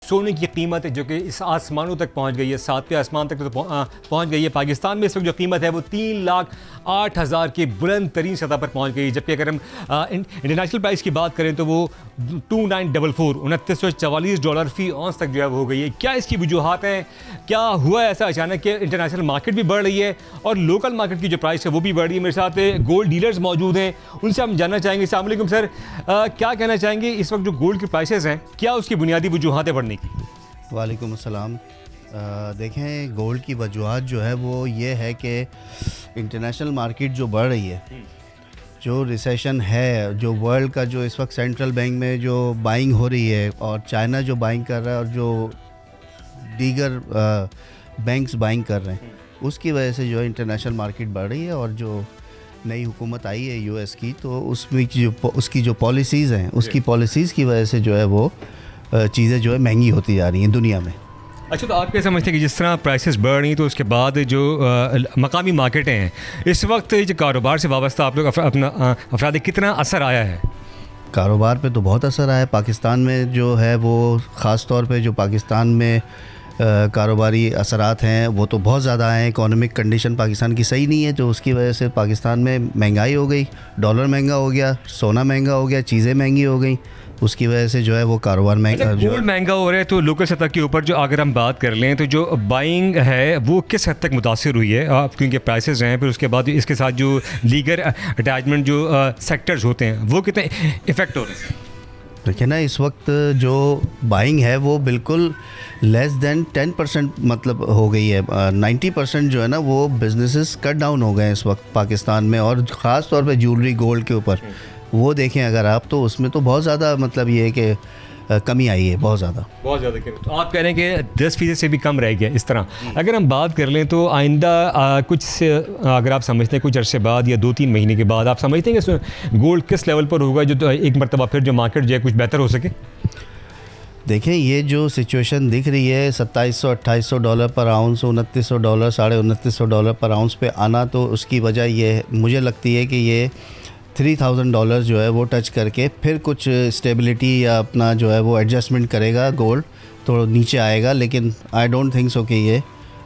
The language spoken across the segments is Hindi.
सोने की कीमत है जो कि इस आसमानों तक पहुंच गई है, 7वें आसमान तक तो पहुंच गई है। पाकिस्तान में इस वक्त जो कीमत है वो 3,08,000 की बुलंद तरीन सतह पर पहुंच गई है, जबकि अगर हम इंटरनेशनल प्राइस की बात करें तो वो 2944 डॉलर फी औंस तक जो है वो हो गई है। क्या इसकी वजूहात हैं? क्या हुआ ऐसा अचानक कि इंटरनेशनल मार्केट भी बढ़ रही है और लोकल मार्केट की जो प्राइस है वो भी बढ़ रही है? मेरे साथ गोल्ड डीलर्स मौजूद हैं, उनसे हम जानना चाहेंगे। अस्सलाम वालेकुम सर, क्या कहना चाहेंगे इस वक्त जो गोल्ड की प्राइसेस हैं, क्या उसकी बुनियादी वजूहात बढ़ने की? वालेकुम अस्सलाम। देखें, गोल्ड की वजूहात जो है वो ये है कि इंटरनेशनल मार्केट जो बढ़ रही है, जो रिसेशन है, जो वर्ल्ड का जो इस वक्त सेंट्रल बैंक में जो बाइंग हो रही है और चाइना जो बाइंग कर रहा है और जो दीगर बैंक्स बाइंग कर रहे हैं, उसकी वजह से जो है इंटरनेशनल मार्केट बढ़ रही है। और जो नई हुकूमत आई है यूएस की, तो उसमें जो उसकी जो पॉलिसीज़ हैं, उसकी पॉलिसीज़ की वजह से जो है वो चीज़ें जो है महंगी होती जा रही हैं दुनिया में। अच्छा, तो आप क्या समझते हैं कि जिस तरह प्राइसेस बढ़ रही हैं तो उसके बाद जो मकामी मार्केटें हैं इस वक्त जो कारोबार से वाबस्ता आप लोग अपना अफराद कितना असर आया है? कारोबार पे तो बहुत असर आया है। पाकिस्तान में जो है वो ख़ास तौर पे जो पाकिस्तान में कारोबारी असरात हैं वो तो बहुत ज़्यादा हैं। इकोनॉमिक कंडीशन पाकिस्तान की सही नहीं है, तो उसकी वजह से पाकिस्तान में महंगाई हो गई, डॉलर महंगा हो गया, सोना महंगा हो गया, चीज़ें महंगी हो गई। उसकी वजह से जो है वो कारोबार महंगा, गोल्ड महंगा हो रहा है। तो लोकल सतह के ऊपर जो अगर हम बात कर लें तो जो बाइंग है वो किस हद तक मुतासिर हुई है? क्योंकि प्राइसेस हैं, फिर उसके बाद इसके साथ जो लीगर अटैचमेंट जो सेक्टर्स होते हैं वो कितने इफ़ेक्ट हो रहे हैं? देखिए ना, इस वक्त जो बाइंग है वो बिल्कुल लेस दैन 10% मतलब हो गई है। 90% जो है ना वो बिजनेसेस कट डाउन हो गए हैं इस वक्त पाकिस्तान में, और ख़ास तौर पे ज्वेलरी गोल्ड के ऊपर वो देखें अगर आप, तो उसमें तो बहुत ज़्यादा मतलब ये है कि कमी आई है, बहुत ज़्यादा कमी। तो आप कह रहे हैं कि 10% से भी कम रह गया इस तरह। अगर हम बात कर लें तो आइंदा अगर आप समझते हैं कुछ अरसे बाद या 2-3 महीने के बाद आप समझते हैं कि गोल्ड किस लेवल पर होगा जो एक मरतबा फिर जो मार्केट जो है कुछ बेहतर हो सके? देखें, ये जो सिचुएशन दिख रही है 2700-2800 डॉलर पर आउंस, 2900 डॉलर, $2900 पर आउंस पे आना, तो उसकी वजह ये मुझे लगती है कि ये $3000 जो है वो टच करके फिर कुछ स्टेबिलिटी या अपना जो है वो एडजस्टमेंट करेगा, गोल्ड तो नीचे आएगा। लेकिन आई डोंट थिंक सो कि ये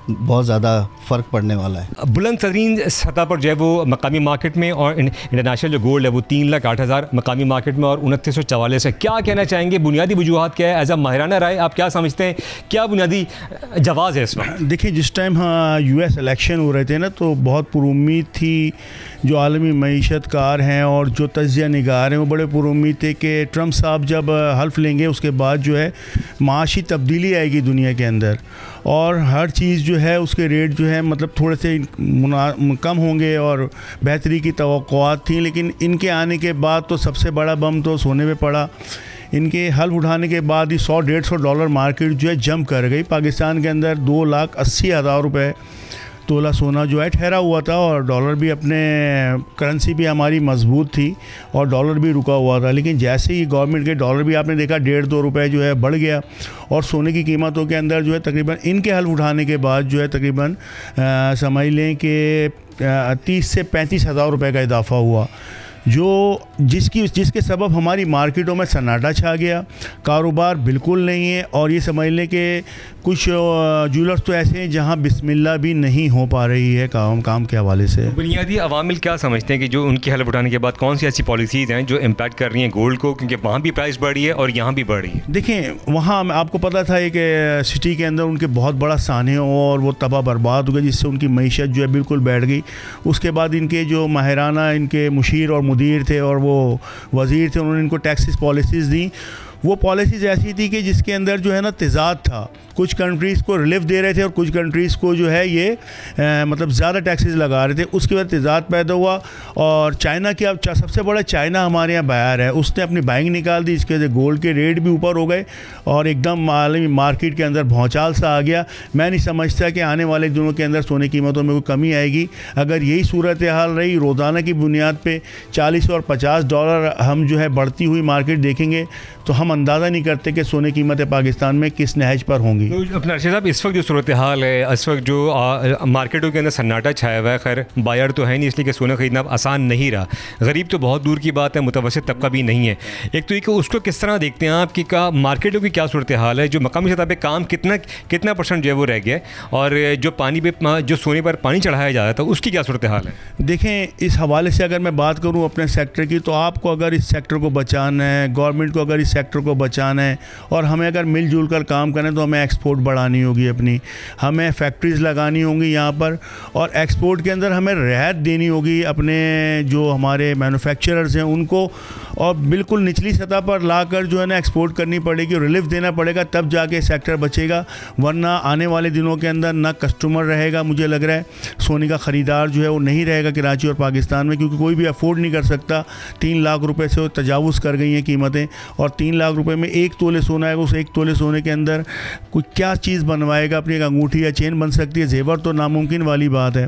बहुत ज़्यादा फ़र्क पड़ने वाला है। बुलंद तरीन सतह पर जो है वो मकामी मार्केट में, और इंटरनेशनल जो गोल्ड है वो 3,08,000 मकामी मार्केट में और 2944 है। क्या कहना चाहेंगे, बुनियादी वजूहात क्या है? एज अ माहिराना राय आप क्या समझते हैं, क्या बुनियादी जवाज़ है इस वक्त? देखिए, जिस टाइम US इलेक्शन हो रहे थे ना, तो बहुत पुरुम्मीद थी। जो आलमी मईशत कार हैं और जो तज्ज़िया निगार हैं वो बड़े पुरुम्मीद थे कि ट्रंप साहब जब हल्फ लेंगे उसके बाद जो है माशी तब्दीली आएगी दुनिया के अंदर, और हर चीज़ जो है उसके रेट जो है मतलब थोड़े से कम होंगे और बेहतरी की तवक्कुआत थी। लेकिन इनके आने के बाद तो सबसे बड़ा बम तो सोने पे पड़ा। इनके हल्फ उठाने के बाद ही $100-150 मार्केट जो है जंप कर गई। पाकिस्तान के अंदर 2,80,000 रुपये तोला सोना जो है ठहरा हुआ था, और डॉलर भी अपने करेंसी भी हमारी मजबूत थी और डॉलर भी रुका हुआ था। लेकिन जैसे ही गवर्नमेंट के डॉलर भी आपने देखा 1.5-2 रुपये जो है बढ़ गया, और सोने की कीमतों के अंदर जो है तकरीबन इनके हल्फ उठाने के बाद जो है तकरीबन समझ लें कि 30 से 35,000 रुपये का इजाफा हुआ, जो जिसके सबब हमारी मार्केटों में सन्नाटा छा गया, कारोबार बिल्कुल नहीं है। और ये समझ लें कि कुछ ज्वेलर्स तो ऐसे हैं जहां बिस्मिल्लाह भी नहीं हो पा रही है काम के हवाले से। बुनियादी अवामिल क्या समझते हैं कि जो उनकी हल्फ उठाने के बाद कौन सी ऐसी पॉलिसीज़ हैं जो इम्पैक्ट कर रही हैं गोल्ड को, क्योंकि वहाँ भी प्राइस बढ़ रही है और यहाँ भी बढ़ रही है? देखें, वहाँ आपको पता था कि सिटी के अंदर उनके बहुत बड़ा साने और वो तबाह बर्बाद हो गया, जिससे उनकी मईशत जो है बिल्कुल बैठ गई। उसके बाद इनके जो माहिराना इनके मुशीर और मुदीर थे और वो वज़ीर थे, उन्होंने इनको टैक्सेस पॉलिसीज़ दी। वो पॉलिसीज़ ऐसी थी कि जिसके अंदर जो है ना तेज़ाद था, कुछ कंट्रीज़ को रिलीफ दे रहे थे और कुछ कंट्रीज़ को जो है ये मतलब ज़्यादा टैक्सेस लगा रहे थे। उसके बाद तेज़ाद पैदा हुआ, और चाइना की अब सबसे बड़ा चाइना हमारे यहाँ बायर है, उसने अपनी बाइंग निकाल दी। इसके वजह गोल्ड के रेट भी ऊपर हो गए और एकदम आलमी मार्केट के अंदर भौचाल सा आ गया। मैं नहीं समझता कि आने वाले दिनों के अंदर सोने की कीमतों में कोई कमी आएगी। अगर यही सूरत हाल रही, रोज़ाना की बुनियाद पर $40 और $50 हम जो है बढ़ती हुई मार्केट देखेंगे, तो हम हम अंदाज़ा नहीं करते कि सोने की कीमतें पाकिस्तान में किस नहज पर होंगी। तो अपना अर्शद साहब, इस वक्त जो सूरत हाल है, इस वक्त जो मार्केटों के अंदर सन्नाटा छाया हुआ है, खैर बायर तो है नहीं, इसलिए कि सोना खरीदना आसान नहीं रहा। गरीब तो बहुत दूर की बात है, मुतवस्सित तबका भी नहीं है। एक तो ये कि उसको किस तरह देखते हैं आप कि का मार्केटों की क्या सूरत हाल है, जो मकामी सतह पे काम कितना परसेंट जो है वो रह गया है, और जो पानी पे जो सोने पर पानी चढ़ाया जा रहा था उसकी क्या सूरत हाल है? देखें, इस हवाले से अगर मैं बात करूं अपने सेक्टर की, तो आपको अगर इस सेक्टर को बचाना है, गवर्नमेंट को अगर इस सेक्टर को बचाना है, और हमें अगर मिलजुल कर काम करना है, तो हमें एक्सपोर्ट बढ़ानी होगी अपनी, हमें फैक्ट्रीज़ लगानी होंगी यहाँ पर, और एक्सपोर्ट के अंदर हमें रियायत देनी होगी अपने जो हमारे मैन्युफैक्चरर्स हैं उनको, और बिल्कुल निचली सतह पर लाकर जो है ना एक्सपोर्ट करनी पड़ेगी, रिलीफ देना पड़ेगा, तब जाके सेक्टर बचेगा। वरना आने वाले दिनों के अंदर ना कस्टमर रहेगा, मुझे लग रहा है सोने का ख़रीदार जो है वो नहीं रहेगा कराची और पाकिस्तान में, क्योंकि कोई भी अफोर्ड नहीं कर सकता। 3 लाख रुपए से तजावुज़ कर गई हैं कीमतें, और 3 लाख रुपए में 1 तोले सोना है, उस 1 तोले सोने के अंदर कोई क्या चीज़ बनवाएगा? अपनी एक अंगूठी या चेन बन सकती है, जेवर तो नामुमकिन वाली बात है।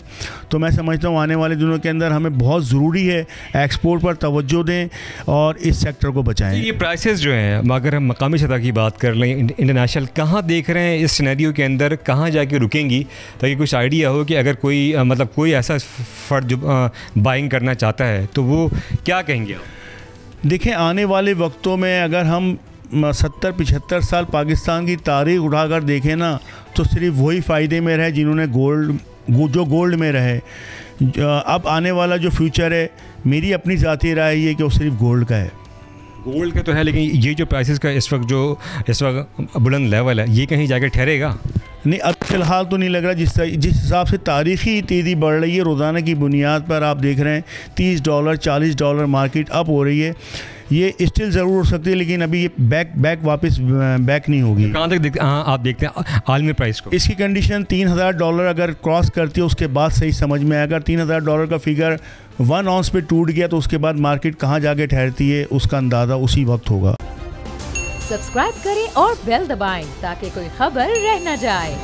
तो मैं समझता हूँ आने वाले दिनों के अंदर हमें बहुत ज़रूरी है एक्सपोर्ट पर तवज्जो दें और इस सेक्टर को बचाएं। ये प्राइसेस जो हैं, अगर हम मकामी सतह की बात कर लें, इंटरनेशनल कहाँ देख रहे हैं इस सिनेरियो के अंदर, कहाँ जाके रुकेंगी, ताकि कुछ आइडिया हो कि अगर कोई मतलब कोई ऐसा फर्द जो बाइंग करना चाहता है तो वो क्या कहेंगे आप? देखें, आने वाले वक्तों में अगर हम 70-75 साल पाकिस्तान की तारीख उठाकर देखें ना, तो सिर्फ वही फ़ायदे में रहे जिन्होंने गोल्ड में रहे। अब आने वाला जो फ्यूचर है, मेरी अपनी ज़ाती राय ये कि वो सिर्फ गोल्ड का है। गोल्ड का तो है, लेकिन ये जो प्राइसेस का इस वक्त बुलंद लेवल है, ये कहीं जाकर ठहरेगा? नहीं, अब फ़िलहाल तो नहीं लग रहा। जिस हिसाब से तारीख़ी तेज़ी बढ़ रही है, रोज़ाना की बुनियाद पर आप देख रहे हैं $30 $40 मार्केट अप हो रही है। ये स्टिल ज़रूर हो सकती है, लेकिन अभी ये वापस बैक नहीं होगी। कहाँ तक आप देखते हैं आलमी प्राइस को? इसकी कंडीशन $3000 अगर क्रॉस करती है, उसके बाद सही समझ में आएगा। $3000 का फिगर 1 आउंस पे टूट गया तो उसके बाद मार्केट कहाँ जाके ठहरती है उसका अंदाज़ा उसी वक्त होगा। सब्सक्राइब करें और बेल दबाएं ताकि कोई खबर रह न जाए।